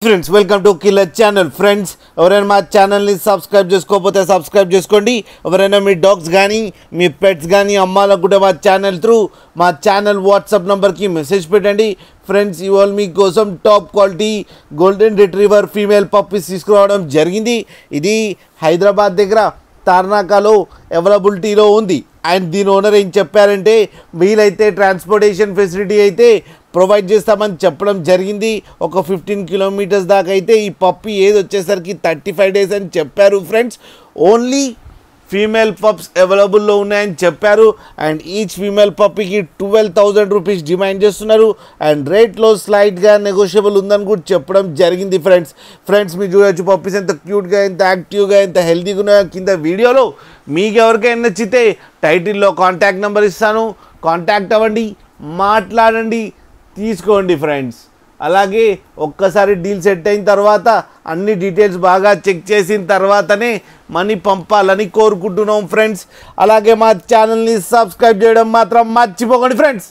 Friends welcome to killer channel. Friends ఎవరైనా మా ఛానల్ని సబ్స్క్రైబ్ చేసుకోకపోతే సబ్స్క్రైబ్ చేసుకోండి. ఎవరైనా మీ డాగ్స్ కానీ మీ పెట్స్ కానీ అమ్మాలనుకుంటే మా ఛానల్ త్రూ మా ఛానల్ వాట్సాప్ నెంబర్కి మెసేజ్ పెట్టండి. ఫ్రెండ్స్ ఇవాళ మీకోసం top quality golden retriever female puppies తీసుకురావడం జరిగింది. ఇది హైదరాబాద్ దగ్గర తార్నాకాలో అవైలబిలిటీలో ఉంది. అండ్ దీని ఓనర్ ఏం చెప్పారంటే వీలైతే ట్రాన్స్పోర్టేషన్ ఫెసిలిటీ అయితే ప్రొవైడ్ చేస్తామని చెప్పడం జరిగింది. ఒక 15 కిలోమీటర్స్ దాకా అయితే ఈ పప్పి ఏది వచ్చేసరికి 35 డేస్ అని చెప్పారు. ఫ్రెండ్స్ ఓన్లీ ఫీమేల్ పప్స్ అవైలబుల్లో ఉన్నాయని చెప్పారు. అండ్ ఈచ్ ఫీమేల్ పప్పీకి 12,000 రూపీస్ డిమాండ్ చేస్తున్నారు. అండ్ రేట్లో స్లైట్గా నెగోషియబుల్ ఉందని కూడా చెప్పడం జరిగింది. ఫ్రెండ్స్ మీరు చూడవచ్చు పప్పీస్ ఎంత క్యూట్గా, ఎంత యాక్టివ్గా, ఎంత హెల్తీగా ఉన్నాయో. కింద వీడియోలో మీకు ఎవరికైనా నచ్చితే టైటిల్లో కాంటాక్ట్ నెంబర్ ఇస్తాను, కాంటాక్ట్ అవ్వండి, మాట్లాడండి, తీసుకోండి. ఫ్రెండ్స్ అలాగే ఒక్కసారి డీల్ సెట్ అయిన తర్వాత అన్ని డీటెయిల్స్ బాగా చెక్ చేసిన తర్వాతనే మనీ పంపాలని కోరుకుంటున్నాం. ఫ్రెండ్స్ అలాగే మా ఛానల్ని సబ్స్క్రైబ్ చేయడం మాత్రం మర్చిపోకండి. ఫ్రెండ్స్